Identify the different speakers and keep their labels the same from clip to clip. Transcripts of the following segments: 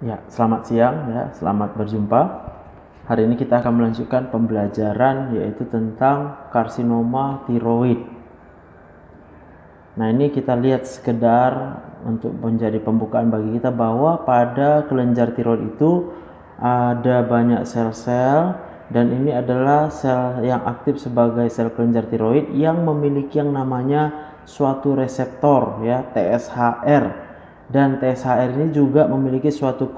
Speaker 1: Ya, selamat siang ya, selamat berjumpa. Hari ini kita akan melanjutkan pembelajaran yaitu tentang karsinoma tiroid. Nah, ini kita lihat sekedar untuk menjadi pembukaan bagi kita bahwa pada kelenjar tiroid itu ada banyak sel-sel dan ini adalah sel yang aktif sebagai sel kelenjar tiroid yang memiliki yang namanya suatu reseptor ya, TSHR. Dan TSHR ini juga memiliki suatu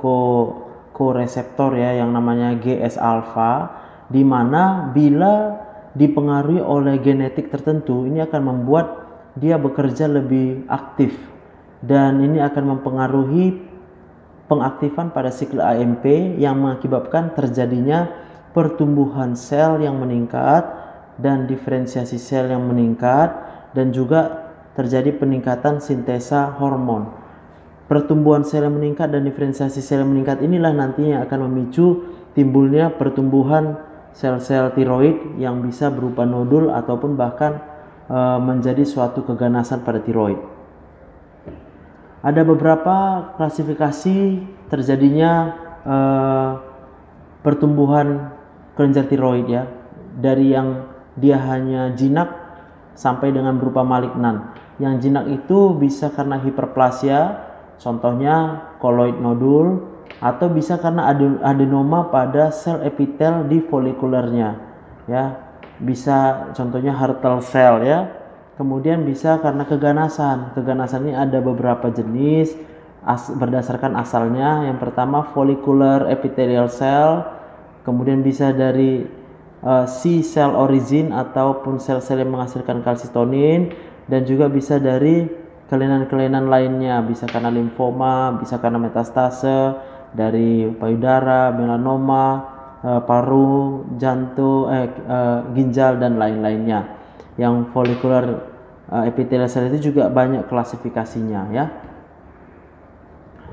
Speaker 1: koreseptor ya yang namanya GS alpha, di mana bila dipengaruhi oleh genetik tertentu ini akan membuat dia bekerja lebih aktif dan ini akan mempengaruhi pengaktifan pada siklus AMP yang mengakibatkan terjadinya pertumbuhan sel yang meningkat dan diferensiasi sel yang meningkat dan juga terjadi peningkatan sintesa hormon. Pertumbuhan sel yang meningkat dan diferensiasi sel yang meningkat inilah nantinya akan memicu timbulnya pertumbuhan sel-sel tiroid yang bisa berupa nodul ataupun bahkan menjadi suatu keganasan pada tiroid. Ada beberapa klasifikasi terjadinya pertumbuhan kelenjar tiroid ya, dari yang dia hanya jinak sampai dengan berupa malignan. Yang jinak itu bisa karena hiperplasia, contohnya koloid nodul, atau bisa karena adenoma pada sel epitel di folikulernya ya, bisa contohnya Hartle cell ya. Kemudian bisa karena keganasan ini ada beberapa jenis berdasarkan asalnya. Yang pertama follicular epithelial cell, kemudian bisa dari C cell origin ataupun sel-sel yang menghasilkan kalsitonin, dan juga bisa dari kelainan-kelainan lainnya, bisa karena limfoma, bisa karena metastase dari payudara, melanoma, paru, jantung, ginjal dan lain-lainnya. Yang follicular epithelial cell itu juga banyak klasifikasinya ya.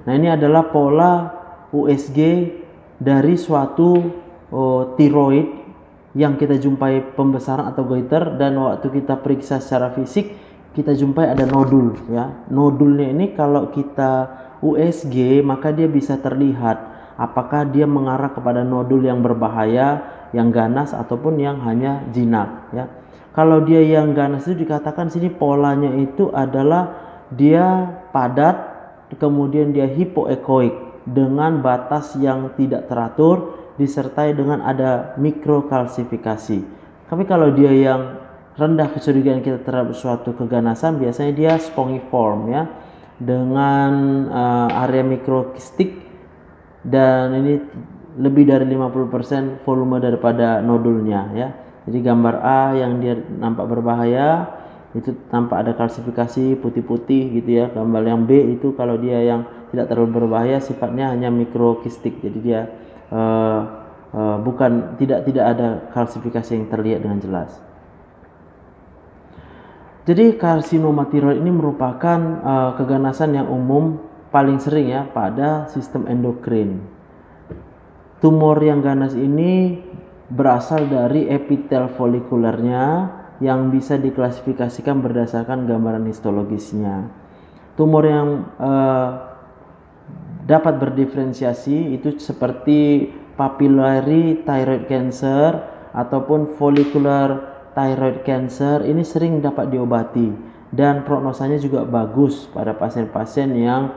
Speaker 1: Nah, ini adalah pola USG dari suatu tiroid yang kita jumpai pembesaran atau goiter, dan waktu kita periksa secara fisik kita jumpai ada nodul ya. Nodulnya ini kalau kita USG maka dia bisa terlihat apakah dia mengarah kepada nodul yang berbahaya, yang ganas ataupun yang hanya jinak ya. Kalau dia yang ganas itu dikatakan sini polanya itu adalah dia padat, kemudian dia hipoekoik dengan batas yang tidak teratur disertai dengan ada mikrokalsifikasi. Tapi kalau dia yang rendah kecurigaan kita terhadap suatu keganasan, biasanya dia spongiform ya, dengan area mikrokistik, dan ini lebih dari 50% volume daripada nodulnya ya. Jadi gambar A yang dia nampak berbahaya itu tampak ada kalsifikasi putih-putih gitu ya. Gambar yang B itu kalau dia yang tidak terlalu berbahaya sifatnya hanya mikrokistik. Jadi dia tidak ada kalsifikasi yang terlihat dengan jelas. Jadi karsinoma tiroid ini merupakan keganasan yang umum paling sering ya pada sistem endokrin. Tumor yang ganas ini berasal dari epitel folikulernya yang bisa diklasifikasikan berdasarkan gambaran histologisnya. Tumor yang dapat berdiferensiasi itu seperti papillary thyroid cancer ataupun follicular thyroid cancer, ini sering dapat diobati dan prognosanya juga bagus pada pasien-pasien yang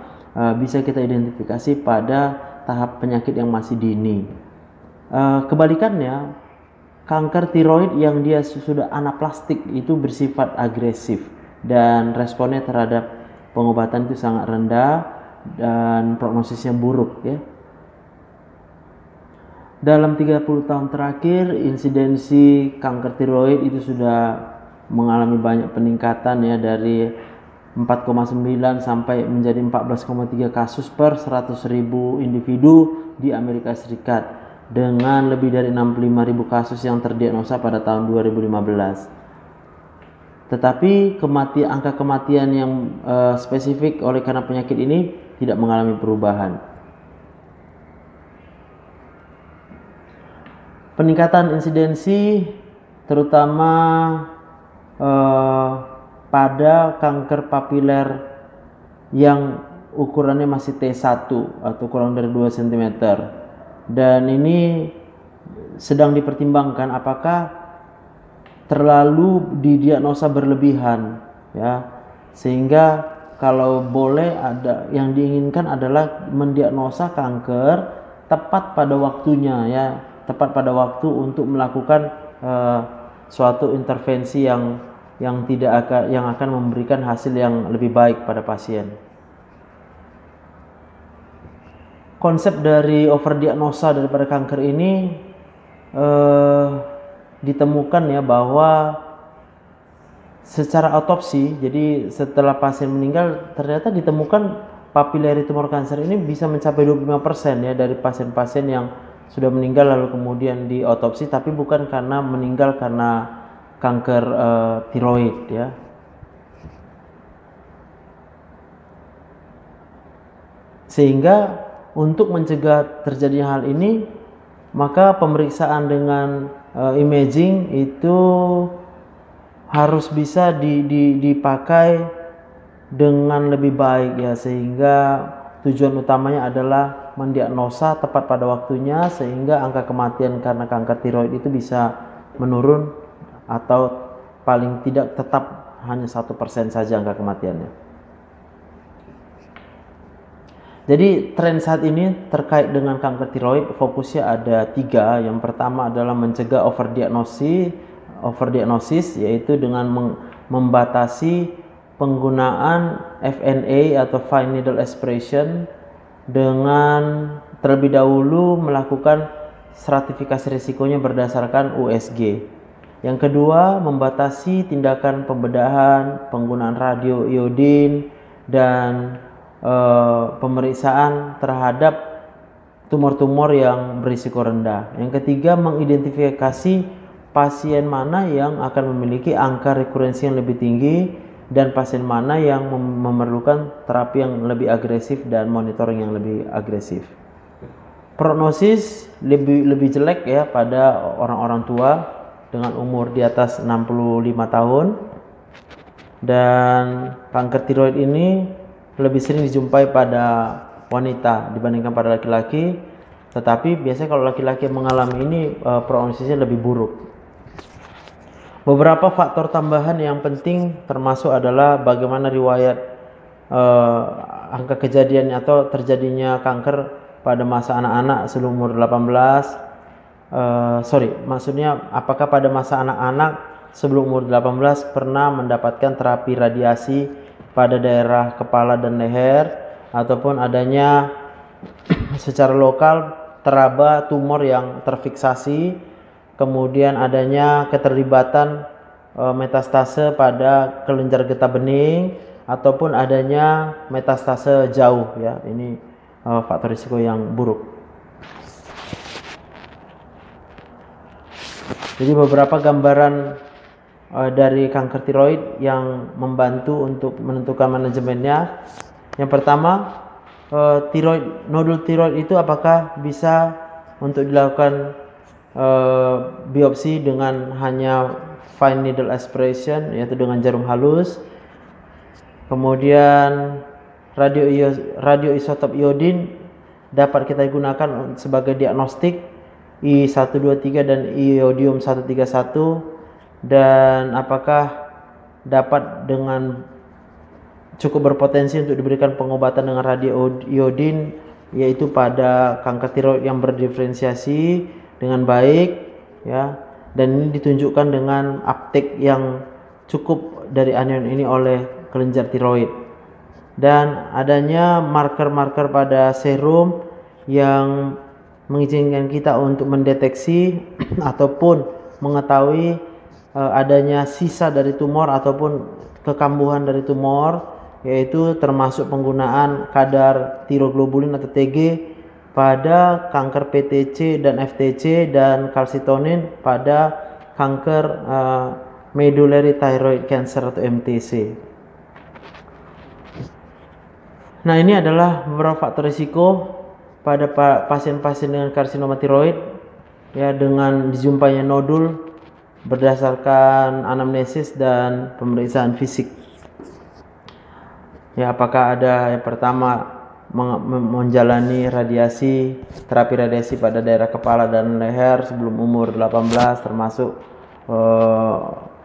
Speaker 1: bisa kita identifikasi pada tahap penyakit yang masih dini. Kebalikannya, kanker tiroid yang dia sudah anaplastik itu bersifat agresif dan responnya terhadap pengobatan itu sangat rendah dan prognosisnya buruk ya. Dalam 30 tahun terakhir, insidensi kanker tiroid itu sudah mengalami banyak peningkatan ya, dari 4,9 sampai menjadi 14,3 kasus per 100.000 individu di Amerika Serikat, dengan lebih dari 65.000 kasus yang terdiagnosa pada tahun 2015. Tetapi angka kematian yang spesifik oleh karena penyakit ini tidak mengalami perubahan. Peningkatan insidensi terutama pada kanker papiler yang ukurannya masih T1 atau kurang dari 2 cm. Dan ini sedang dipertimbangkan apakah terlalu didiagnosa berlebihan, ya. Sehingga kalau boleh, ada yang diinginkan adalah mendiagnosa kanker tepat pada waktunya, ya, tepat pada waktu untuk melakukan suatu intervensi yang akan memberikan hasil yang lebih baik pada pasien. Konsep dari overdiagnosa daripada kanker ini ditemukan, ya, bahwa secara otopsi, jadi setelah pasien meninggal ternyata ditemukan papillary tumor cancer ini bisa mencapai 25%, ya, dari pasien-pasien yang sudah meninggal lalu kemudian diotopsi, tapi bukan karena meninggal karena kanker tiroid, ya. Sehingga untuk mencegah terjadinya hal ini, maka pemeriksaan dengan imaging itu harus bisa dipakai dengan lebih baik, ya, sehingga tujuan utamanya adalah mendiagnosa tepat pada waktunya sehingga angka kematian karena kanker tiroid itu bisa menurun atau paling tidak tetap hanya 1% saja angka kematiannya. Jadi tren saat ini terkait dengan kanker tiroid fokusnya ada 3. Yang pertama adalah mencegah overdiagnosis, yaitu dengan membatasi penggunaan FNA atau fine needle aspiration dengan terlebih dahulu melakukan stratifikasi risikonya berdasarkan USG. Yang kedua, membatasi tindakan pembedahan, penggunaan radioiodin, dan pemeriksaan terhadap tumor-tumor yang berisiko rendah. Yang ketiga, mengidentifikasi pasien mana yang akan memiliki angka rekurensi yang lebih tinggi dan pasien mana yang memerlukan terapi yang lebih agresif dan monitoring yang lebih agresif. Prognosis lebih jelek, ya, pada orang-orang tua dengan umur di atas 65 tahun. Dan kanker tiroid ini lebih sering dijumpai pada wanita dibandingkan pada laki-laki, tetapi biasanya kalau laki-laki mengalami ini prognosisnya lebih buruk. Beberapa faktor tambahan yang penting termasuk adalah bagaimana riwayat angka kejadian atau terjadinya kanker pada masa anak-anak sebelum umur 18. Maksudnya apakah pada masa anak-anak sebelum umur 18 pernah mendapatkan terapi radiasi pada daerah kepala dan leher, ataupun adanya secara lokal teraba tumor yang terfiksasi, kemudian adanya keterlibatan metastase pada kelenjar getah bening, ataupun adanya metastase jauh, ya. Ini faktor risiko yang buruk. Jadi beberapa gambaran dari kanker tiroid yang membantu untuk menentukan manajemennya. Yang pertama, nodul tiroid itu apakah bisa untuk dilakukan biopsi dengan hanya fine needle aspiration, yaitu dengan jarum halus. Kemudian radioisotop iodin dapat kita gunakan sebagai diagnostik I123 dan iodium 131. Dan apakah dapat dengan cukup berpotensi untuk diberikan pengobatan dengan radioiodin, yaitu pada kanker tiroid yang berdiferensiasi dengan baik, ya. Dan ini ditunjukkan dengan uptake yang cukup dari anion ini oleh kelenjar tiroid. Dan adanya marker-marker pada serum yang mengizinkan kita untuk mendeteksi ataupun mengetahui adanya sisa dari tumor ataupun kekambuhan dari tumor, yaitu termasuk penggunaan kadar tiroglobulin atau TG pada kanker PTC dan FTC dan kalsitonin pada kanker medullary thyroid cancer atau MTC. Nah, ini adalah beberapa faktor risiko pada pasien-pasien dengan karsinoma tiroid, ya, dengan dijumpainya nodul berdasarkan anamnesis dan pemeriksaan fisik. Ya, apakah ada yang pertama menjalani terapi radiasi pada daerah kepala dan leher sebelum umur 18, termasuk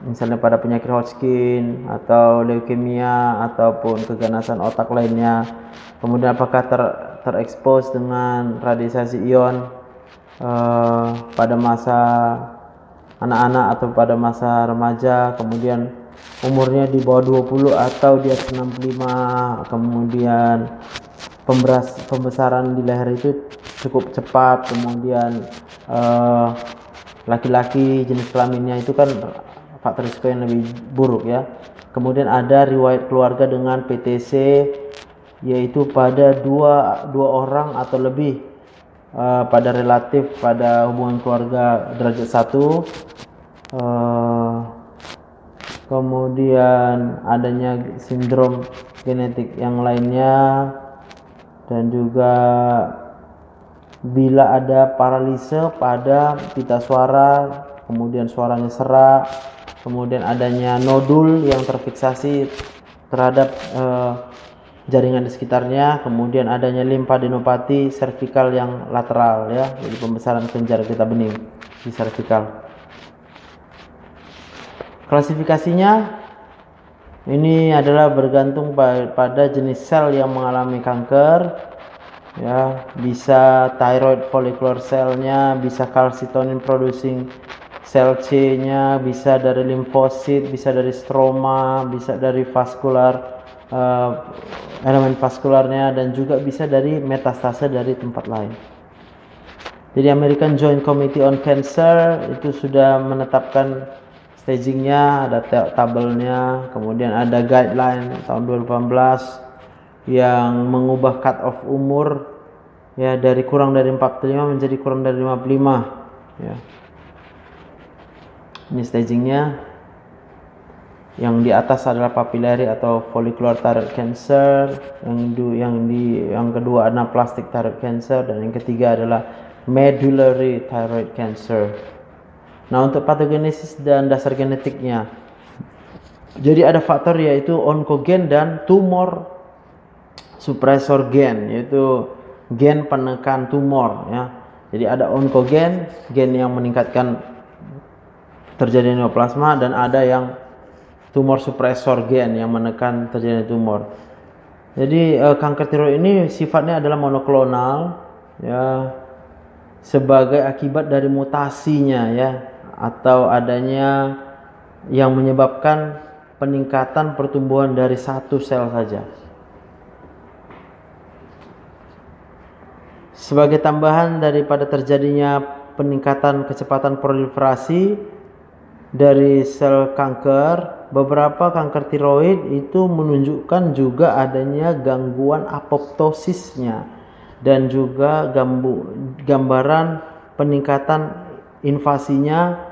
Speaker 1: misalnya pada penyakit Hodgkin atau leukemia ataupun keganasan otak lainnya. Kemudian apakah terekspos dengan radiasi ion pada masa anak-anak atau pada masa remaja, kemudian umurnya di bawah 20 atau di atas 65, kemudian pembesaran di leher itu cukup cepat, kemudian laki-laki jenis kelaminnya itu kan faktor risiko yang lebih buruk ya. Kemudian ada riwayat keluarga dengan PTC, yaitu pada dua orang atau lebih pada relatif pada hubungan keluarga derajat 1. Kemudian adanya sindrom genetik yang lainnya, dan juga bila ada paralise pada pita suara, kemudian suaranya serak, kemudian adanya nodul yang terfiksasi terhadap jaringan di sekitarnya, kemudian adanya limfadenopati servikal yang lateral ya, jadi pembesaran kelenjar getah bening di servikal. Klasifikasinya ini adalah bergantung pada jenis sel yang mengalami kanker ya, bisa thyroid follicular cell-nya, bisa calcitonin producing sel C-nya, bisa dari limfosit, bisa dari stroma, bisa dari vaskular elemen vaskularnya, dan juga bisa dari metastase dari tempat lain. Jadi American Joint Committee on Cancer itu sudah menetapkan stagingnya, ada tabelnya, kemudian ada guideline tahun 2018 yang mengubah cut off umur ya dari kurang dari 45 menjadi kurang dari 55 ya. Ini stagingnya. Yang di atas adalah papillary atau follicular thyroid cancer, yang kedua anaplastic thyroid cancer, dan yang ketiga adalah medullary thyroid cancer. Nah, untuk patogenesis dan dasar genetiknya, jadi ada faktor yaitu oncogen dan tumor suppressor gen, yaitu gen penekan tumor ya. Jadi ada oncogen, gen yang meningkatkan terjadinya neoplasma, dan ada yang tumor suppressor gen yang menekan terjadinya tumor. Jadi kanker tiroid ini sifatnya adalah monoklonal ya, sebagai akibat dari mutasinya ya, atau adanya yang menyebabkan peningkatan pertumbuhan dari satu sel saja. Sebagai tambahan daripada terjadinya peningkatan kecepatan proliferasi dari sel kanker, beberapa kanker tiroid itu menunjukkan juga adanya gangguan apoptosisnya, dan juga gambaran peningkatan invasinya,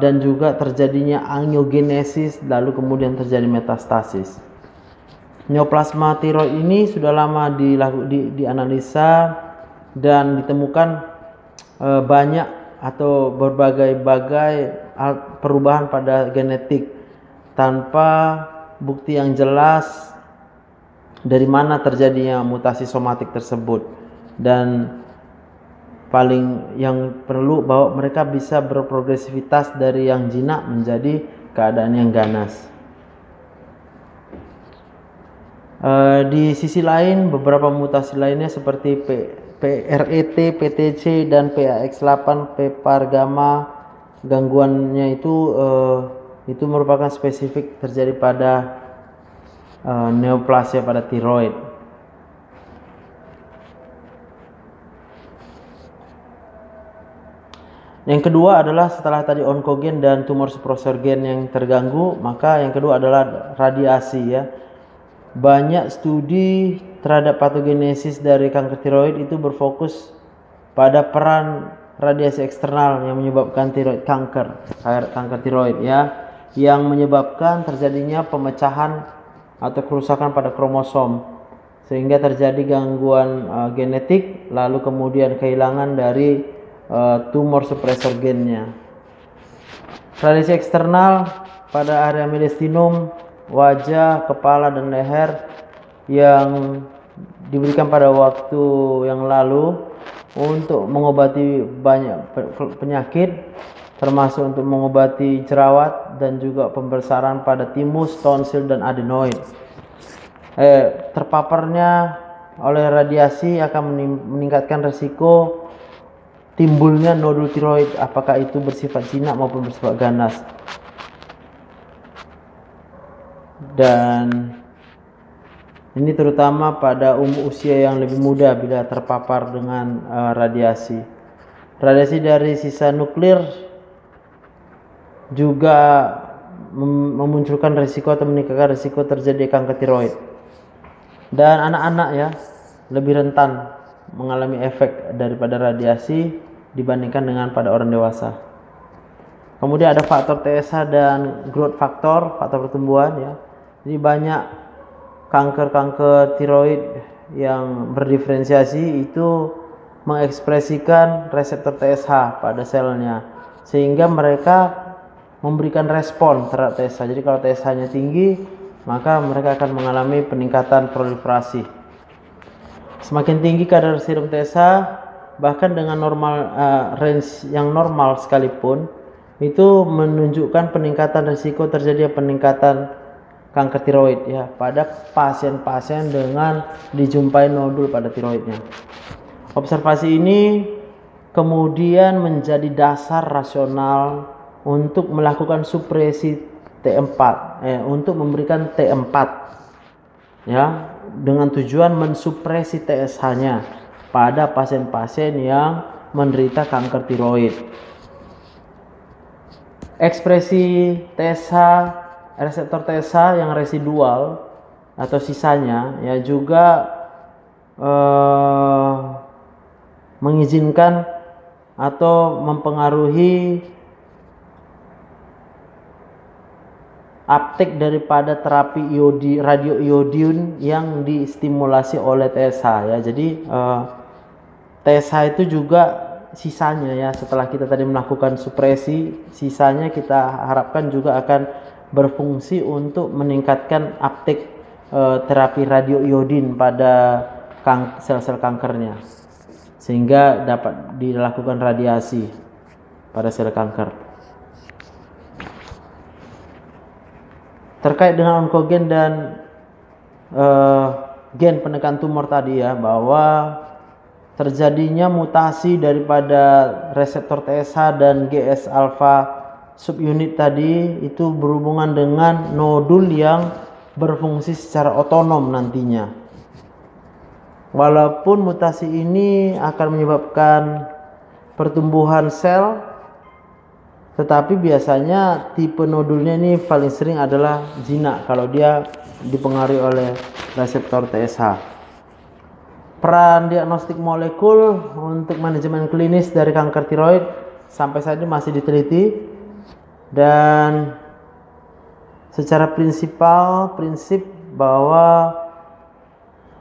Speaker 1: dan juga terjadinya angiogenesis, lalu kemudian terjadi metastasis. Neoplasma tiroid ini sudah lama dianalisa dan ditemukan banyak atau berbagai perubahan pada genetik tanpa bukti yang jelas dari mana terjadinya mutasi somatik tersebut, dan paling yang perlu bahwa mereka bisa berprogresivitas dari yang jinak menjadi keadaan yang ganas. Di sisi lain, beberapa mutasi lainnya seperti PRET, PTC, dan PAX8, PPAR gamma, gangguannya itu merupakan spesifik terjadi pada neoplasia pada tiroid. Yang kedua adalah setelah tadi oncogen dan tumor suppressor gen yang terganggu, maka yang kedua adalah radiasi ya. Banyak studi terhadap patogenesis dari kanker tiroid itu berfokus pada peran radiasi eksternal yang menyebabkan tiroid kanker tiroid ya, yang menyebabkan terjadinya pemecahan atau kerusakan pada kromosom sehingga terjadi gangguan genetik, lalu kemudian kehilangan dari tumor suppressor gennya. Radiasi eksternal pada area mediastinum wajah, kepala, dan leher yang diberikan pada waktu yang lalu untuk mengobati banyak penyakit, termasuk untuk mengobati jerawat dan juga pembesaran pada timus, tonsil, dan adenoid. Terpaparnya oleh radiasi akan meningkatkan resiko timbulnya nodul tiroid, apakah itu bersifat jinak maupun bersifat ganas. Dan ini terutama pada usia yang lebih muda bila terpapar dengan radiasi. Radiasi dari sisa nuklir juga memunculkan risiko atau meningkatkan risiko terjadi kanker tiroid. Dan anak-anak ya lebih rentan mengalami efek daripada radiasi dibandingkan dengan pada orang dewasa. Kemudian ada faktor TSH dan growth factor, faktor pertumbuhan ya. Jadi banyak kanker-kanker tiroid yang berdiferensiasi itu mengekspresikan reseptor TSH pada selnya, sehingga mereka memberikan respon terhadap TSH. Jadi kalau TSH-nya tinggi, maka mereka akan mengalami peningkatan proliferasi. Semakin tinggi kadar serum TSH, bahkan dengan range yang normal sekalipun, itu menunjukkan peningkatan risiko terjadi peningkatan kanker tiroid ya pada pasien-pasien dengan dijumpai nodul pada tiroidnya. Observasi ini kemudian menjadi dasar rasional untuk melakukan supresi T4, untuk memberikan T4 ya, dengan tujuan mensupresi TSH-nya pada pasien-pasien yang menderita kanker tiroid. Ekspresi TSH, reseptor TSH yang residual atau sisanya ya juga mengizinkan atau mempengaruhi uptake daripada terapi radioiodin yang distimulasi oleh TSH ya. Jadi TSH itu juga sisanya ya, setelah kita tadi melakukan supresi, sisanya kita harapkan juga akan berfungsi untuk meningkatkan uptake terapi radioiodin pada sel-sel kankernya, sehingga dapat dilakukan radiasi pada sel kanker. Terkait dengan onkogen dan gen penekan tumor tadi ya, bahwa terjadinya mutasi daripada reseptor TSH dan GS alpha subunit tadi itu berhubungan dengan nodul yang berfungsi secara otonom nantinya. Walaupun mutasi ini akan menyebabkan pertumbuhan sel, tetapi biasanya tipe nodulnya ini paling sering adalah jinak kalau dia dipengaruhi oleh reseptor TSH. Peran diagnostik molekul untuk manajemen klinis dari kanker tiroid sampai saat ini masih diteliti, dan secara prinsip bahwa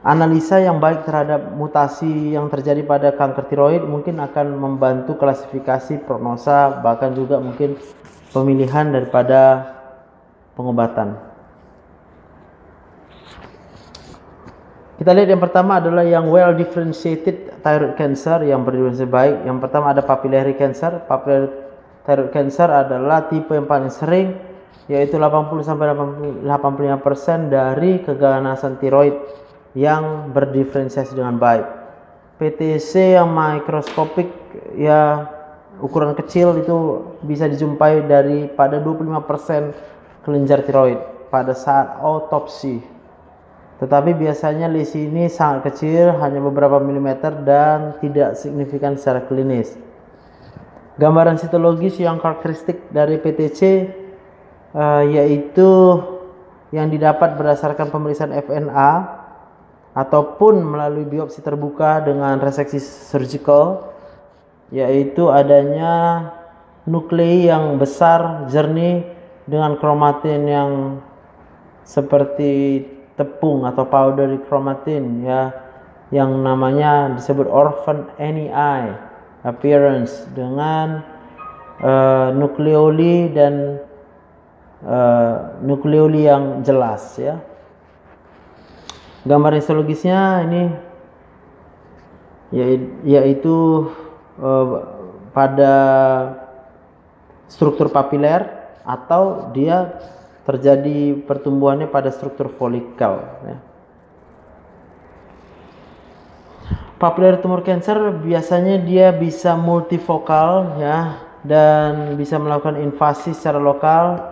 Speaker 1: analisa yang baik terhadap mutasi yang terjadi pada kanker tiroid mungkin akan membantu klasifikasi, prognosa, bahkan juga mungkin pemilihan daripada pengobatan. Kita lihat yang pertama adalah yang well differentiated thyroid cancer yang berdifferensiasi baik. Yang pertama ada papillary cancer. Papillary thyroid cancer adalah tipe yang paling sering, yaitu 80-85% dari keganasan tiroid yang berdiferensiasi dengan baik. PTC yang mikroskopik ya, ukuran kecil itu bisa dijumpai pada 25% kelenjar tiroid pada saat autopsi. Tetapi biasanya lesi ini sangat kecil, hanya beberapa milimeter dan tidak signifikan secara klinis. Gambaran sitologis yang karakteristik dari PTC yaitu yang didapat berdasarkan pemeriksaan FNA ataupun melalui biopsi terbuka dengan reseksi surgical, yaitu adanya nuklei yang besar, jernih dengan kromatin yang seperti tepung atau powdery chromatin ya, yang namanya disebut orphan NEI appearance, dengan nukleoli dan nukleoli yang jelas ya. Gambar histologisnya ini yaitu pada struktur papiler atau dia terjadi pertumbuhannya pada struktur folikel ya. Papillary tumor cancer biasanya dia bisa multifokal ya, dan bisa melakukan invasi secara lokal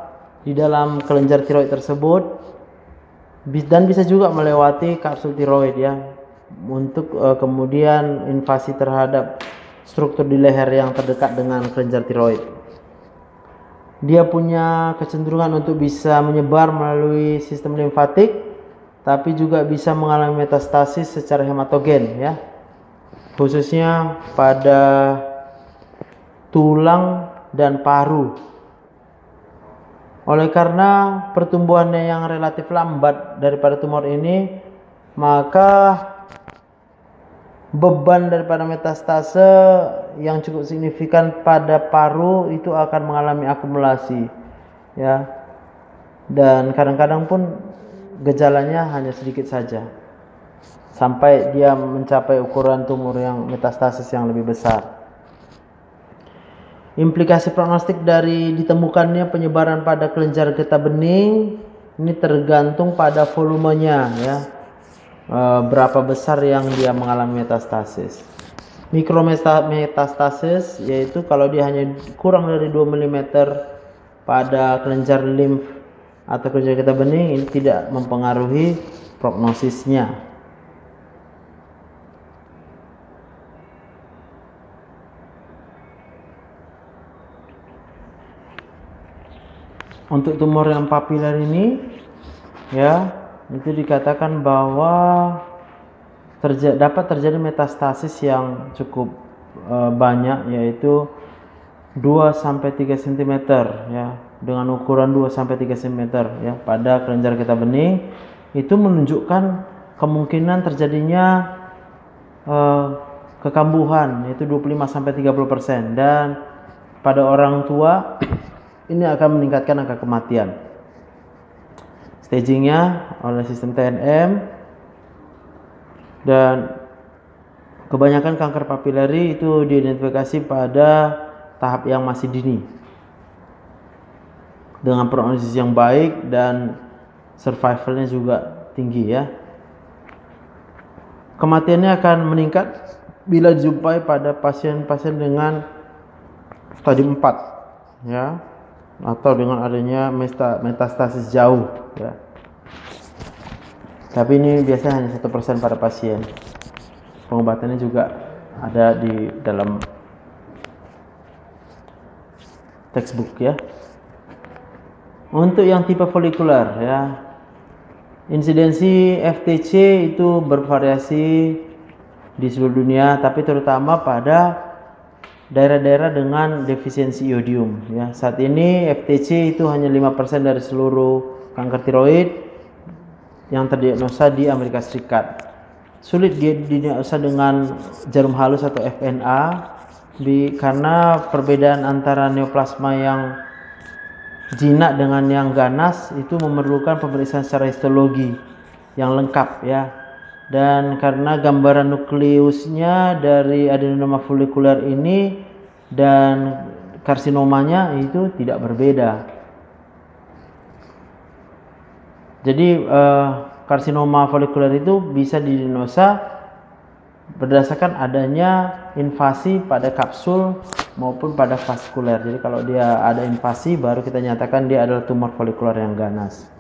Speaker 1: di dalam kelenjar tiroid tersebut, dan bisa juga melewati kapsul tiroid ya, untuk kemudian invasi terhadap struktur di leher yang terdekat dengan kelenjar tiroid. Dia punya kecenderungan untuk bisa menyebar melalui sistem limfatik, tapi juga bisa mengalami metastasis secara hematogen ya, khususnya pada tulang dan paru. Oleh karena pertumbuhannya yang relatif lambat daripada tumor ini, maka beban daripada metastase yang cukup signifikan pada paru itu akan mengalami akumulasi ya, dan kadang-kadang pun gejalanya hanya sedikit saja sampai dia mencapai ukuran tumor yang metastasis yang lebih besar. Implikasi prognostik dari ditemukannya penyebaran pada kelenjar getah bening ini tergantung pada volumenya ya, berapa besar yang dia mengalami metastasis. Mikrometastasis yaitu kalau dia hanya kurang dari 2 mm pada kelenjar limf atau kelenjar getah bening, ini tidak mempengaruhi prognosisnya. Untuk tumor yang papiler ini ya, itu dikatakan bahwa dapat terjadi metastasis yang cukup banyak, yaitu 2-3 cm ya, dengan ukuran 2-3 cm ya pada kelenjar getah bening. Itu menunjukkan kemungkinan terjadinya kekambuhan, yaitu 25-30%, dan pada orang tua ini akan meningkatkan angka kematian. Stagingnya oleh sistem TNM, dan kebanyakan kanker papilari itu diidentifikasi pada tahap yang masih dini dengan prognosis yang baik dan survivalnya juga tinggi ya. Kematiannya akan meningkat bila dijumpai pada pasien-pasien dengan stadium 4 ya, atau dengan adanya metastasis jauh ya. Tapi ini biasanya hanya 1% pada pasien. Pengobatannya juga ada di dalam textbook ya. Untuk yang tipe folikular ya, insidensi FTC itu bervariasi di seluruh dunia, tapi terutama pada daerah-daerah dengan defisiensi iodium ya. Saat ini FTC itu hanya 5% dari seluruh kanker tiroid yang terdiagnosa di Amerika Serikat. Sulit didiagnosa dengan jarum halus atau FNA karena perbedaan antara neoplasma yang jinak dengan yang ganas itu memerlukan pemeriksaan secara histologi yang lengkap ya. Dan karena gambaran nukleusnya dari adenoma folikuler ini dan karsinomanya itu tidak berbeda. Jadi karsinoma folikuler itu bisa didiagnosa berdasarkan adanya invasi pada kapsul maupun pada vaskuler. Jadi kalau dia ada invasi, baru kita nyatakan dia adalah tumor folikuler yang ganas.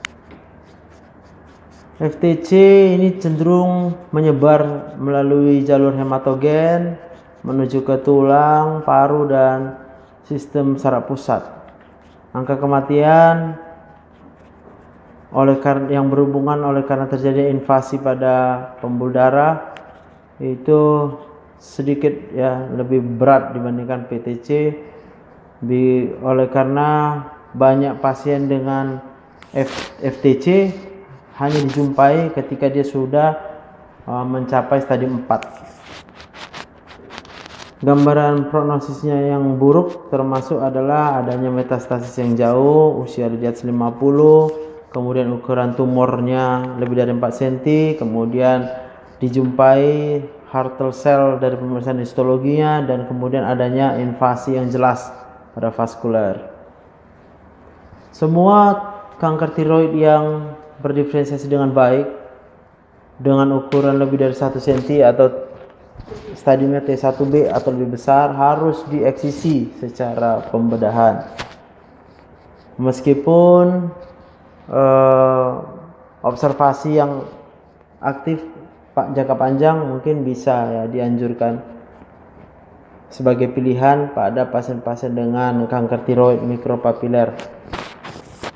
Speaker 1: FTC ini cenderung menyebar melalui jalur hematogen menuju ke tulang, paru, dan sistem saraf pusat. Angka kematian yang berhubungan oleh karena terjadi invasi pada pembuluh darah itu sedikit ya lebih berat dibandingkan PTC, oleh karena banyak pasien dengan FTC hanya dijumpai ketika dia sudah mencapai stadium 4. Gambaran prognosisnya yang buruk termasuk adalah adanya metastasis yang jauh, usia di atas 50, kemudian ukuran tumornya lebih dari 4 cm, kemudian dijumpai Hartle cell dari pemeriksaan histologinya, dan kemudian adanya invasi yang jelas pada vaskuler. Semua kanker tiroid yang berdiferensiasi dengan baik dengan ukuran lebih dari 1 cm atau stadiumnya T1B atau lebih besar harus dieksisi secara pembedahan. Meskipun observasi yang aktif jangka panjang mungkin bisa ya dianjurkan sebagai pilihan pada pasien-pasien dengan kanker tiroid mikropapiler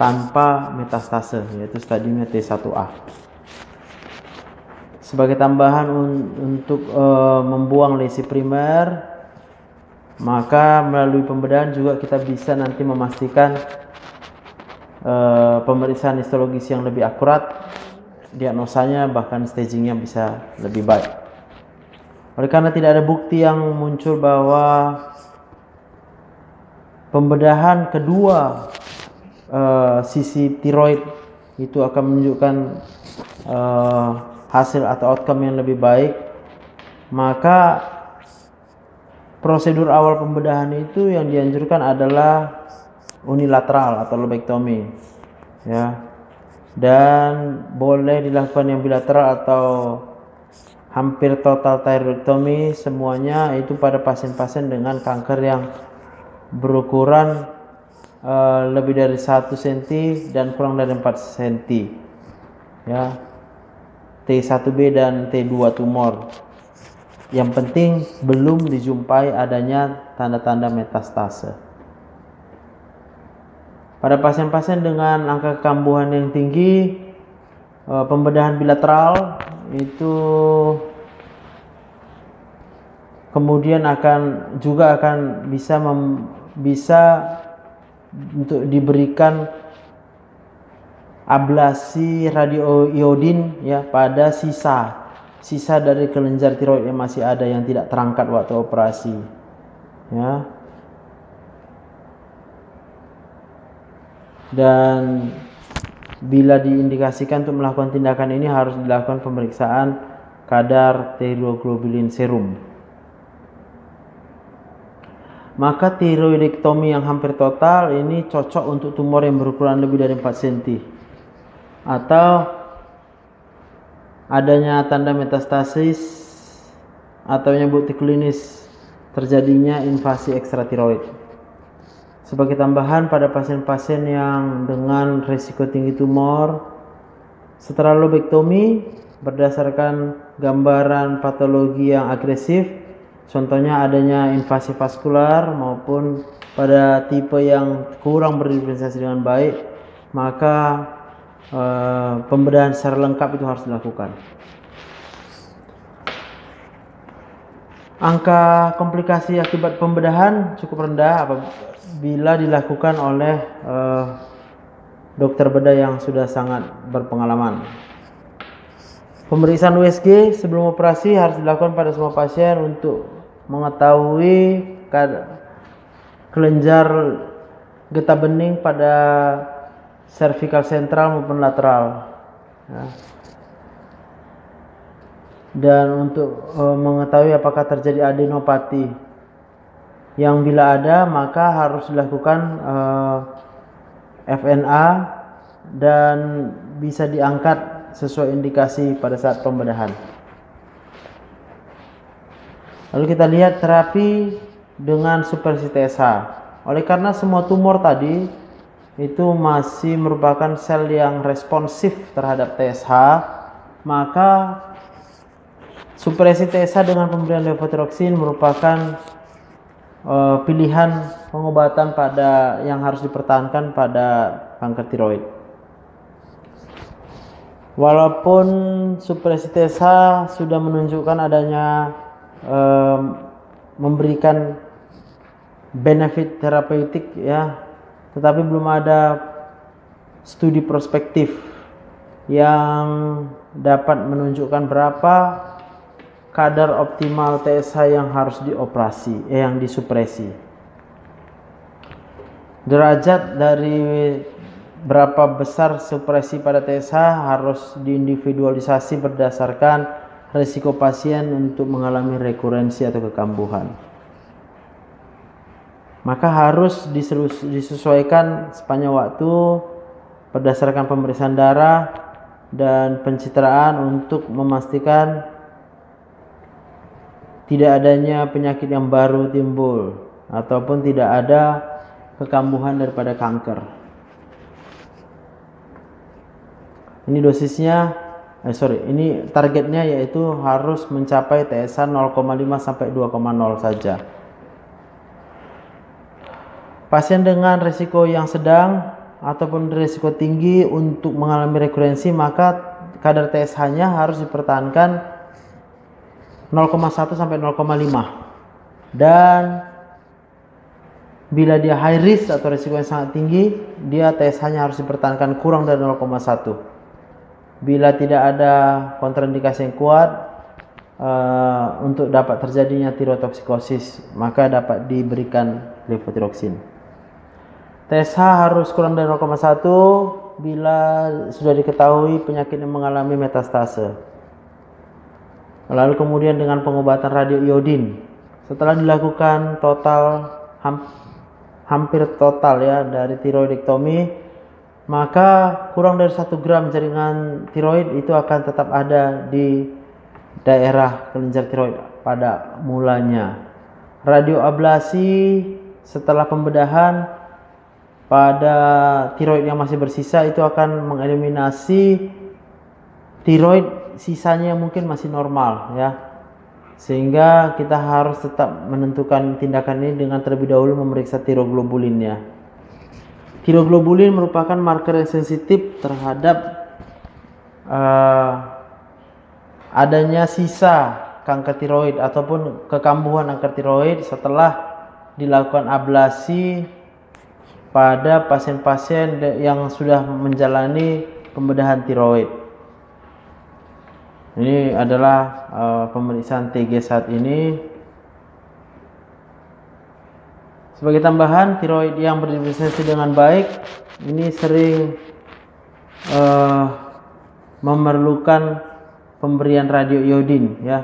Speaker 1: tanpa metastase, yaitu stadiumnya T1A. Sebagai tambahan untuk membuang lesi primer, maka melalui pembedahan juga kita bisa nanti memastikan pemeriksaan histologis yang lebih akurat, diagnosanya bahkan stagingnya bisa lebih baik. Oleh karena tidak ada bukti yang muncul bahwa pembedahan kedua sisi tiroid itu akan menunjukkan hasil atau outcome yang lebih baik, maka prosedur awal pembedahan itu yang dianjurkan adalah unilateral atau lobektomi, ya, dan boleh dilakukan yang bilateral atau hampir total thyroidectomy, semuanya itu pada pasien-pasien dengan kanker yang berukuran lebih dari 1 cm dan kurang dari 4 cm, ya, T1B dan T2 tumor. Yang penting belum dijumpai adanya tanda-tanda metastase. Pada pasien-pasien dengan angka kekambuhan yang tinggi, pembedahan bilateral itu kemudian akan bisa untuk diberikan ablasi radioiodin, ya, pada sisa dari kelenjar tiroid yang masih ada yang tidak terangkat waktu operasi, ya. Dan bila diindikasikan untuk melakukan tindakan ini harus dilakukan pemeriksaan kadar tiroglobulin serum. Maka tiroidektomi yang hampir total ini cocok untuk tumor yang berukuran lebih dari 4 cm atau adanya tanda metastasis atau yang bukti klinis terjadinya invasi ekstratiroid. Sebagai tambahan pada pasien-pasien yang dengan risiko tinggi tumor, setelah lobektomi berdasarkan gambaran patologi yang agresif, contohnya adanya invasi vaskular maupun pada tipe yang kurang berdiferensiasi dengan baik, maka pembedahan secara lengkap itu harus dilakukan. Angka komplikasi akibat pembedahan cukup rendah apabila dilakukan oleh dokter bedah yang sudah sangat berpengalaman. Pemeriksaan USG sebelum operasi harus dilakukan pada semua pasien untuk mengetahui kelenjar getah bening pada cervical sentral maupun lateral, ya. Dan untuk mengetahui apakah terjadi adenopati, yang bila ada maka harus dilakukan FNA dan bisa diangkat sesuai indikasi pada saat pembedahan. Lalu kita lihat terapi dengan supresi TSH. Oleh karena semua tumor tadi itu masih merupakan sel yang responsif terhadap TSH, maka supresi TSH dengan pemberian levotiroxin merupakan pilihan pengobatan yang harus dipertahankan pada kanker tiroid. Walaupun supresi TSH sudah menunjukkan adanya memberikan benefit terapeutik, ya, tetapi belum ada studi prospektif yang dapat menunjukkan berapa kadar optimal TSH yang harus yang disupresi. Derajat dari berapa besar supresi pada TSH harus diindividualisasi berdasarkan risiko pasien untuk mengalami rekurensi atau kekambuhan. Maka harus disesuaikan sepanjang waktu berdasarkan pemeriksaan darah dan pencitraan untuk memastikan tidak adanya penyakit yang baru timbul ataupun tidak ada kekambuhan daripada kanker. Ini dosisnya, ini targetnya yaitu harus mencapai TSH 0,5 sampai 2,0 saja. Pasien dengan risiko yang sedang ataupun risiko tinggi untuk mengalami rekurensi, maka kadar TSH-nya harus dipertahankan 0,1 sampai 0,5. Dan bila dia high risk atau risiko yang sangat tinggi, dia TSH-nya harus dipertahankan kurang dari 0,1. Bila tidak ada kontraindikasi yang kuat untuk dapat terjadinya tirotoksikosis, maka dapat diberikan levotiroxin. TSH harus kurang dari 0,1 bila sudah diketahui penyakit yang mengalami metastase. Lalu kemudian dengan pengobatan radioiodin, setelah dilakukan hampir total ya dari tiroidektomi, maka kurang dari 1 gram jaringan tiroid itu akan tetap ada di daerah kelenjar tiroid pada mulanya. Radioablasi setelah pembedahan pada tiroid yang masih bersisa itu akan mengeliminasi tiroid sisanya yang mungkin masih normal ya, sehingga kita harus tetap menentukan tindakan ini dengan terlebih dahulu memeriksa tiroglobulinnya. Tiroglobulin merupakan marker yang sensitif terhadap adanya sisa kanker tiroid ataupun kekambuhan kanker tiroid setelah dilakukan ablasi pada pasien-pasien yang sudah menjalani pembedahan tiroid. Ini adalah pemeriksaan TG saat ini. Sebagai tambahan, tiroid yang berdistribusi dengan baik ini sering memerlukan pemberian radioiodin ya,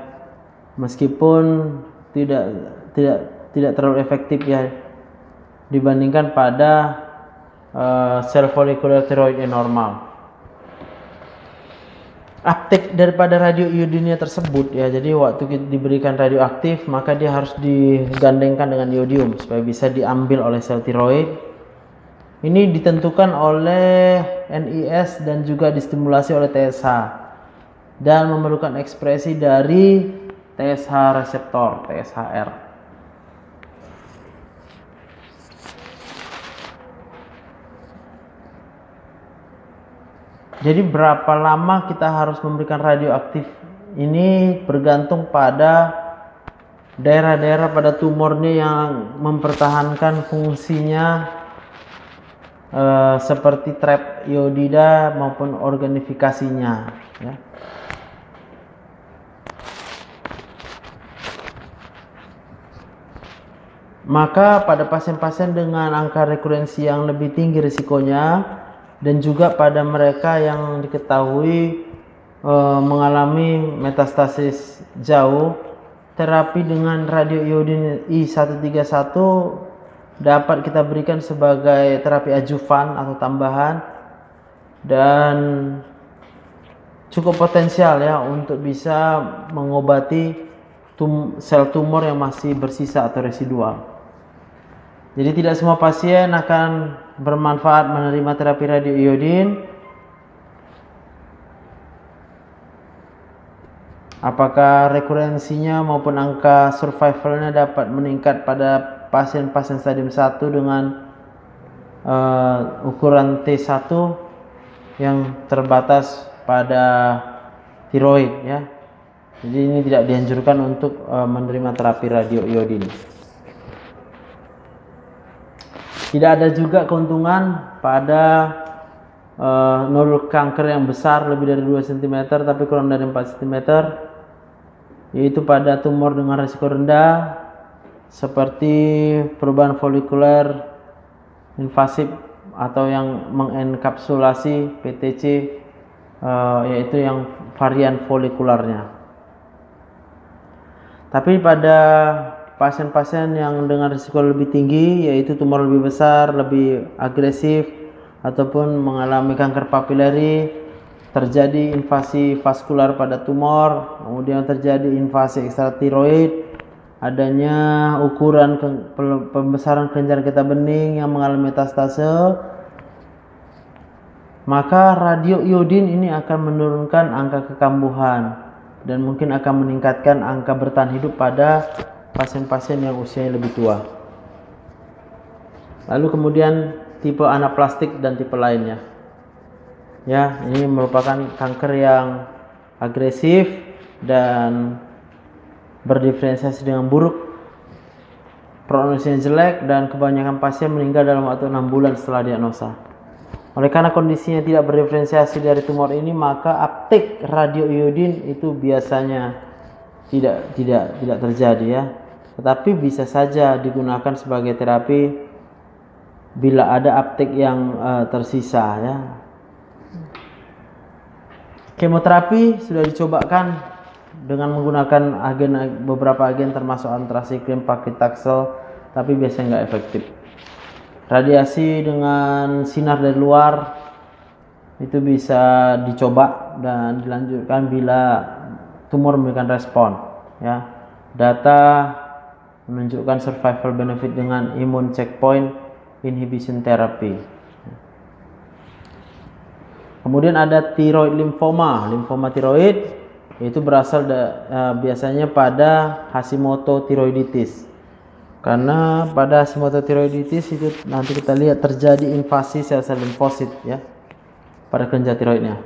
Speaker 1: meskipun tidak terlalu efektif ya dibandingkan pada sel folikuler tiroid yang normal. Uptake daripada radioiodinnya tersebut ya, jadi waktu kita diberikan radioaktif maka dia harus digandengkan dengan iodium supaya bisa diambil oleh sel tiroid. Ini ditentukan oleh NIS dan juga distimulasi oleh TSH dan memerlukan ekspresi dari TSH reseptor, TSHR. Jadi berapa lama kita harus memberikan radioaktif ini bergantung pada daerah-daerah pada tumornya yang mempertahankan fungsinya seperti trap iodida maupun organifikasinya ya. Maka pada pasien-pasien dengan angka rekurensi yang lebih tinggi risikonya dan juga pada mereka yang diketahui mengalami metastasis jauh, terapi dengan radioiodin I131 dapat kita berikan sebagai terapi adjuvan atau tambahan dan cukup potensial ya untuk bisa mengobati sel tumor yang masih bersisa atau residual. Jadi tidak semua pasien akan bermanfaat menerima terapi radioiodin. Apakah rekurensinya maupun angka survivalnya dapat meningkat pada pasien-pasien stadium 1 dengan ukuran T1 yang terbatas pada tiroid ya. Jadi ini tidak dianjurkan untuk menerima terapi radioiodin. Tidak ada juga keuntungan pada nodul kanker yang besar lebih dari 2 cm tapi kurang dari 4 cm. yaitu pada tumor dengan risiko rendah seperti perubahan folikuler invasif atau yang mengenkapsulasi PTC, yaitu yang varian folikularnya. Tapi pada pasien-pasien yang dengan risiko lebih tinggi, yaitu tumor lebih besar, lebih agresif, ataupun mengalami kanker papilari, terjadi invasi vaskular pada tumor, kemudian terjadi invasi ekstratiroid, adanya ukuran pembesaran kelenjar getah bening yang mengalami metastase, maka radioiodin ini akan menurunkan angka kekambuhan dan mungkin akan meningkatkan angka bertahan hidup pada pasien-pasien yang usianya lebih tua. Lalu kemudian tipe anaplastik dan tipe lainnya. Ya, ini merupakan kanker yang agresif dan berdiferensiasi dengan buruk, prognosisnya jelek, dan kebanyakan pasien meninggal dalam waktu 6 bulan setelah diagnosa. Oleh karena kondisinya tidak berdiferensiasi dari tumor ini, maka uptake radioiodin itu biasanya tidak terjadi ya. Tetapi bisa saja digunakan sebagai terapi bila ada uptake yang tersisa ya. Kemoterapi sudah dicobakan dengan menggunakan beberapa agen termasuk antrasiklin, paclitaxel, tapi biasanya nggak efektif. Radiasi dengan sinar dari luar itu bisa dicoba dan dilanjutkan bila tumor memberikan respon. Ya, data menunjukkan survival benefit dengan immune checkpoint inhibition therapy. Kemudian ada tiroid lymphoma tiroid, itu berasal biasanya pada Hashimoto thyroiditis. Karena pada Hashimoto thyroiditis itu nanti kita lihat terjadi invasi sel-sel limfosit ya pada kelenjar tiroidnya.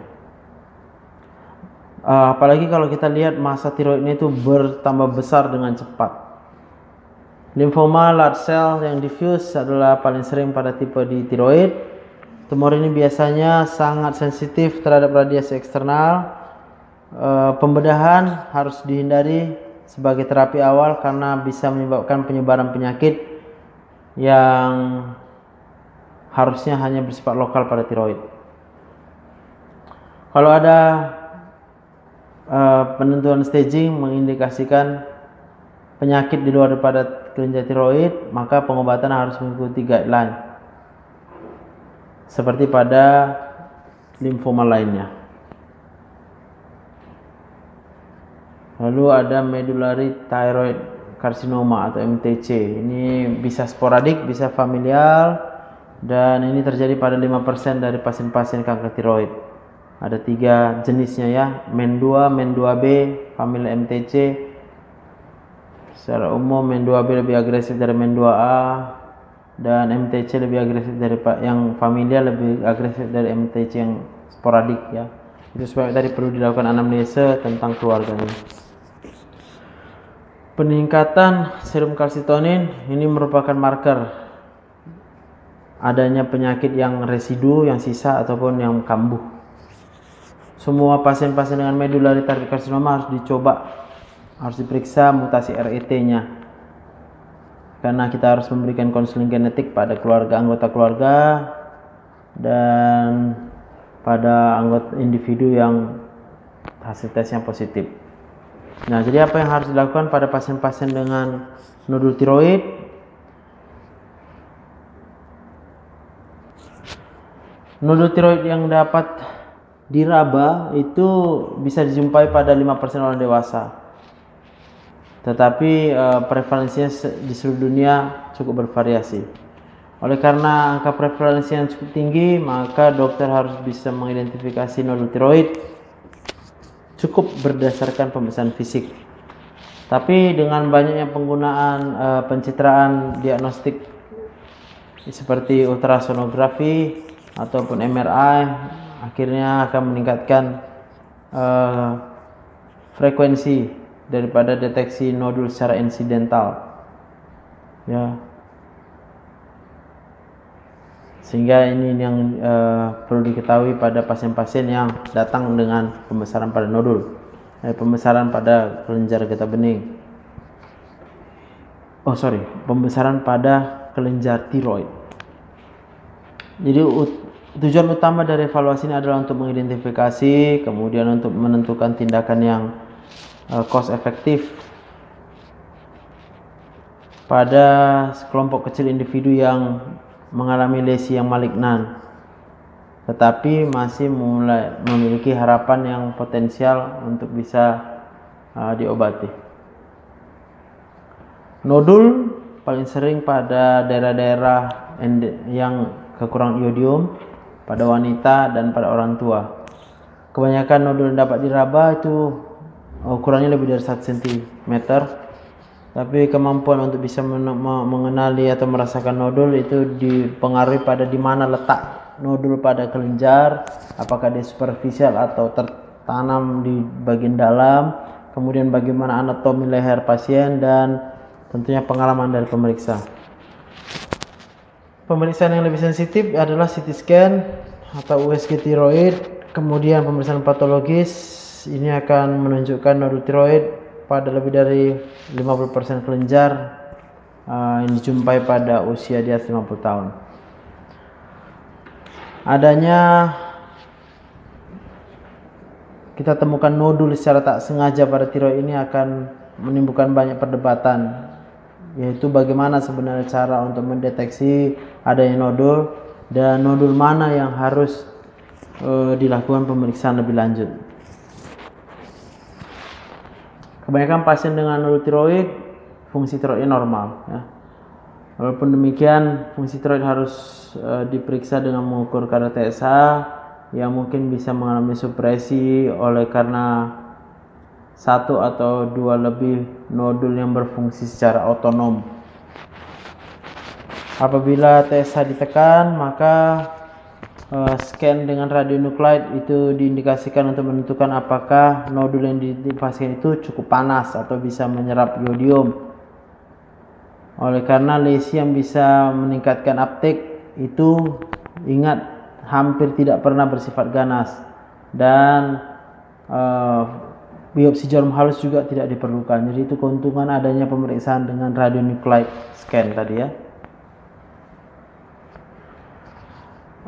Speaker 1: Apalagi kalau kita lihat massa tiroidnya itu bertambah besar dengan cepat. Limfoma large cell yang diffuse adalah paling sering pada tipe di tiroid. Tumor ini biasanya sangat sensitif terhadap radiasi eksternal. Pembedahan harus dihindari sebagai terapi awal karena bisa menyebabkan penyebaran penyakit yang harusnya hanya bersifat lokal pada tiroid. Kalau ada penentuan staging mengindikasikan penyakit di luar daripada kelenjar tiroid, maka pengobatan harus mengikuti guideline seperti pada limfoma lainnya. Lalu ada medullary thyroid carcinoma atau MTC. Ini bisa sporadik, bisa familial, dan ini terjadi pada 5% dari pasien-pasien kanker tiroid. Ada 3 jenisnya ya, MEN2, MEN2B, famili MTC. Secara umum MEN2B lebih agresif dari MEN2A, dan MTC lebih agresif dari yang familial, lebih agresif dari MTC yang sporadik ya. Itu sebab tadi perlu dilakukan anamnesa tentang keluarganya. Peningkatan serum kalsitonin ini merupakan marker adanya penyakit yang residu, yang sisa ataupun yang kambuh. Semua pasien-pasien dengan medullary thyroid carcinoma harus dicoba, harus diperiksa mutasi RET-nya. Karena kita harus memberikan konseling genetik pada anggota keluarga dan pada anggota individu yang hasil tesnya positif. Nah, jadi apa yang harus dilakukan pada pasien-pasien dengan nodul tiroid? Nodul tiroid yang dapat diraba itu bisa dijumpai pada 5% orang dewasa. Tetapi prevalensinya di seluruh dunia cukup bervariasi. Oleh karena angka prevalensi yang cukup tinggi, maka dokter harus bisa mengidentifikasi nodul tiroid cukup berdasarkan pemeriksaan fisik. Tapi dengan banyaknya penggunaan pencitraan diagnostik seperti ultrasonografi ataupun MRI, akhirnya akan meningkatkan frekuensi daripada deteksi nodul secara insidental ya, sehingga ini yang perlu diketahui pada pasien-pasien yang datang dengan pembesaran pada nodul. pembesaran pada kelenjar getah bening. Pembesaran pada kelenjar tiroid. Jadi tujuan utama dari evaluasi ini adalah untuk mengidentifikasi, kemudian untuk menentukan tindakan yang cost efektif pada kelompok kecil individu yang mengalami lesi yang malignan, tetapi masih mulai memiliki harapan yang potensial untuk bisa diobati. Nodul paling sering pada daerah-daerah yang kekurangan iodium, pada wanita dan pada orang tua. Kebanyakan nodul yang dapat diraba itu ukurannya lebih dari 1 cm, tapi kemampuan untuk bisa mengenali atau merasakan nodul itu dipengaruhi pada di mana letak nodul pada kelenjar, apakah dia superficial atau tertanam di bagian dalam, kemudian bagaimana anatomi leher pasien, dan tentunya pengalaman dari pemeriksa. Pemeriksaan yang lebih sensitif adalah CT scan atau USG tiroid. Kemudian pemeriksaan patologis ini akan menunjukkan nodul tiroid pada lebih dari 50% kelenjar yang dijumpai pada usia di atas 50 tahun. Kita temukan nodul secara tak sengaja pada tiroid ini akan menimbulkan banyak perdebatan, yaitu bagaimana sebenarnya cara untuk mendeteksi adanya nodul dan nodul mana yang harus dilakukan pemeriksaan lebih lanjut. Kebanyakan pasien dengan nodul tiroid fungsi tiroidnya normal, ya. Walaupun demikian, fungsi tiroid harus diperiksa dengan mengukur kadar TSH yang mungkin bisa mengalami supresi oleh karena 1 atau 2 lebih nodul yang berfungsi secara otonom. Apabila TSH ditekan, maka scan dengan radionukleid itu diindikasikan untuk menentukan apakah nodul yang di pasien itu cukup panas atau bisa menyerap iodium. Oleh karena lesi yang bisa meningkatkan uptake itu, ingat, hampir tidak pernah bersifat ganas, dan biopsi jarum halus juga tidak diperlukan. Jadi itu keuntungan adanya pemeriksaan dengan radionukleid scan tadi, ya.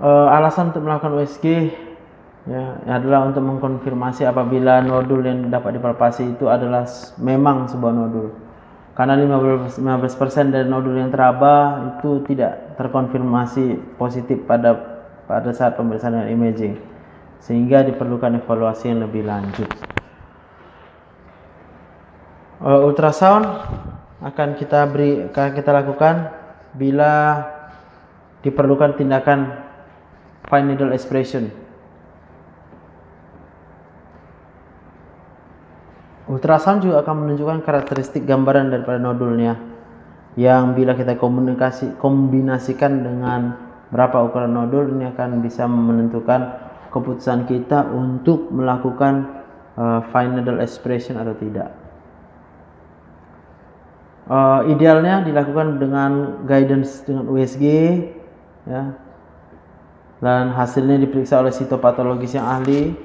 Speaker 1: Alasan untuk melakukan USG adalah untuk mengkonfirmasi apabila nodul yang dapat dipalpasi itu adalah memang sebuah nodul. Karena 15% dari nodul yang teraba itu tidak terkonfirmasi positif pada saat pemeriksaan dengan imaging, sehingga diperlukan evaluasi yang lebih lanjut. Ultrasound akan kita lakukan bila diperlukan tindakan fine needle aspiration. Ultrasound juga akan menunjukkan karakteristik gambaran daripada nodulnya, yang bila kita kombinasikan dengan berapa ukuran nodul, ini akan bisa menentukan keputusan kita untuk melakukan fine needle aspiration atau tidak. Idealnya dilakukan dengan guidance dengan USG, ya, dan hasilnya diperiksa oleh sitopatologis yang ahli.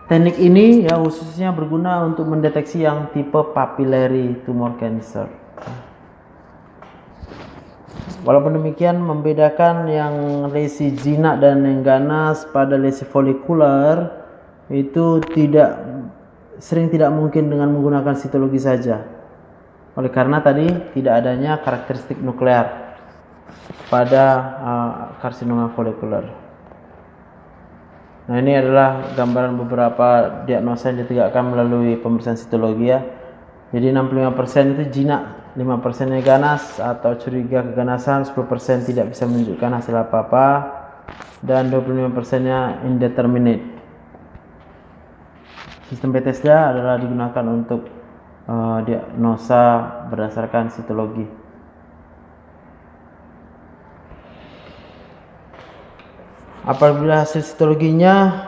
Speaker 1: Teknik ini khususnya berguna untuk mendeteksi yang tipe papillary tumor cancer. Walaupun demikian, membedakan yang lesi jinak dan yang ganas pada lesi folikuler itu sering tidak mungkin dengan menggunakan sitologi saja. Oleh karena tadi tidak adanya karakteristik nuklear pada karsinoma folikuler. Nah, ini adalah gambaran beberapa diagnosa yang ditegakkan melalui pemeriksaan sitologi, ya. Jadi 65% itu jinak, 5% ganas atau curiga keganasan, 10% tidak bisa menunjukkan hasil apa-apa, dan 25%-nya indeterminate. Sistem Bethesda adalah digunakan untuk diagnosa berdasarkan sitologi. Apabila hasil sitologinya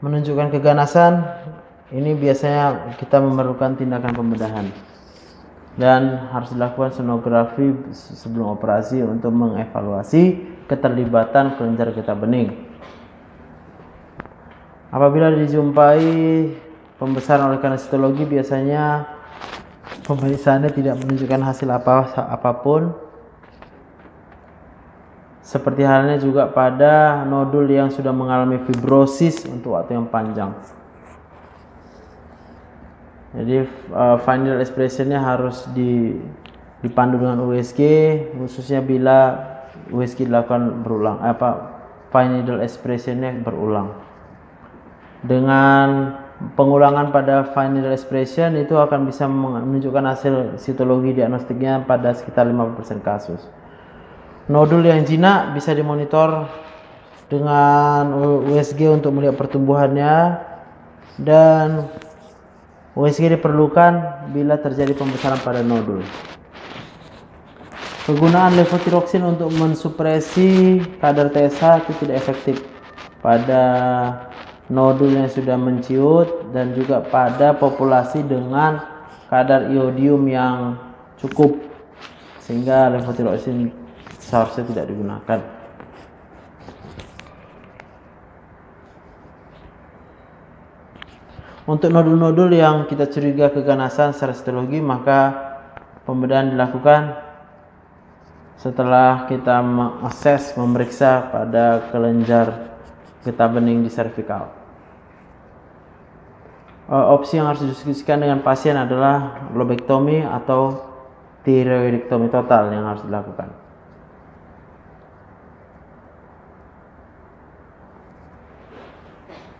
Speaker 1: menunjukkan keganasan, ini biasanya kita memerlukan tindakan pembedahan dan harus dilakukan sonografi sebelum operasi untuk mengevaluasi keterlibatan kelenjar getah bening. Apabila dijumpai pembesaran oleh karena sitologi biasanya pemeriksaannya tidak menunjukkan hasil apapun. Seperti halnya juga pada nodul yang sudah mengalami fibrosis untuk waktu yang panjang. Jadi final expressionnya harus dipandu dengan USG, khususnya bila USG dilakukan berulang, final expressionnya berulang. Dengan pengulangan pada final expression itu akan bisa menunjukkan hasil sitologi diagnostiknya pada sekitar 50% kasus. Nodul yang jinak bisa dimonitor dengan USG untuk melihat pertumbuhannya, dan USG diperlukan bila terjadi pembesaran pada nodul. Penggunaan levotiroxin untuk mensupresi kadar TSH itu tidak efektif pada nodul yang sudah menciut dan juga pada populasi dengan kadar iodium yang cukup, sehingga levotiroxin seharusnya tidak digunakan. Untuk nodul-nodul yang kita curiga keganasan secara sitologi, maka pembedahan dilakukan setelah kita mengakses, memeriksa pada kelenjar getah bening di servikal. Opsi yang harus didiskusikan dengan pasien adalah lobektomi atau tiroidektomi total yang harus dilakukan.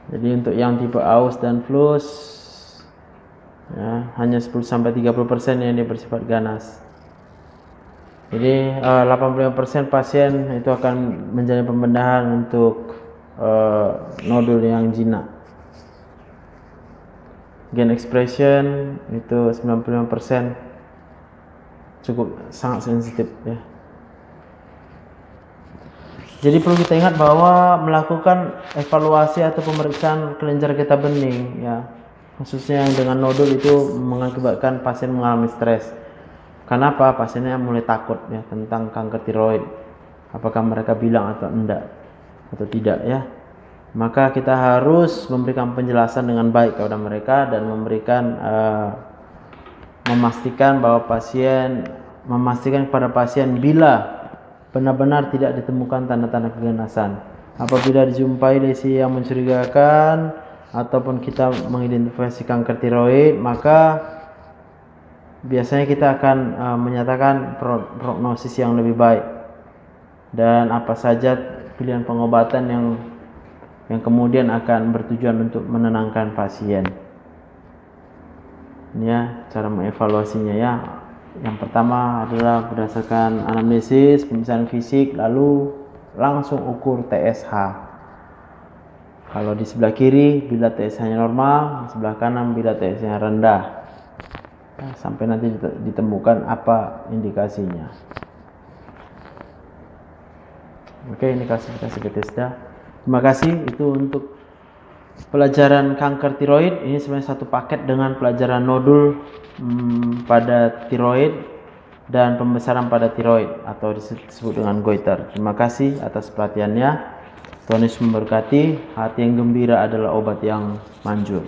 Speaker 1: Jadi untuk yang tipe aus dan flus ya, hanya 10-30% yang dia bersifat ganas. Jadi 85% pasien itu akan menjalani pembedahan untuk nodul yang jinak. Gain expression itu 95% cukup sangat sensitif ya. Jadi perlu kita ingat bahwa melakukan evaluasi atau pemeriksaan kelenjar getah bening ya, khususnya yang dengan nodul itu mengakibatkan pasien mengalami stres. Kenapa? Pasiennya mulai takut ya tentang kanker tiroid. Apakah mereka bilang atau enggak atau tidak ya. Maka kita harus memberikan penjelasan dengan baik kepada mereka dan memastikan kepada pasien bila benar-benar tidak ditemukan tanda-tanda keganasan. Apabila dijumpai lesi yang mencurigakan ataupun kita mengidentifikasi kanker tiroid, maka biasanya kita akan menyatakan prognosis yang lebih baik dan apa saja pilihan pengobatan yang kemudian akan bertujuan untuk menenangkan pasien. Ini ya cara mengevaluasinya ya. Yang pertama adalah berdasarkan anamnesis, pemeriksaan fisik, lalu langsung ukur TSH. Kalau di sebelah kiri bila TSH-nya normal, di sebelah kanan bila TSH-nya rendah. Nah, sampai nanti ditemukan apa indikasinya. Oke, indikasi Bethesda. Terima kasih, itu untuk pelajaran kanker tiroid. Ini sebenarnya satu paket dengan pelajaran nodul pada tiroid dan pembesaran pada tiroid atau disebut dengan goiter. Terima kasih atas perhatiannya. Tuhan Yesus memberkati. Hati yang gembira adalah obat yang manjur.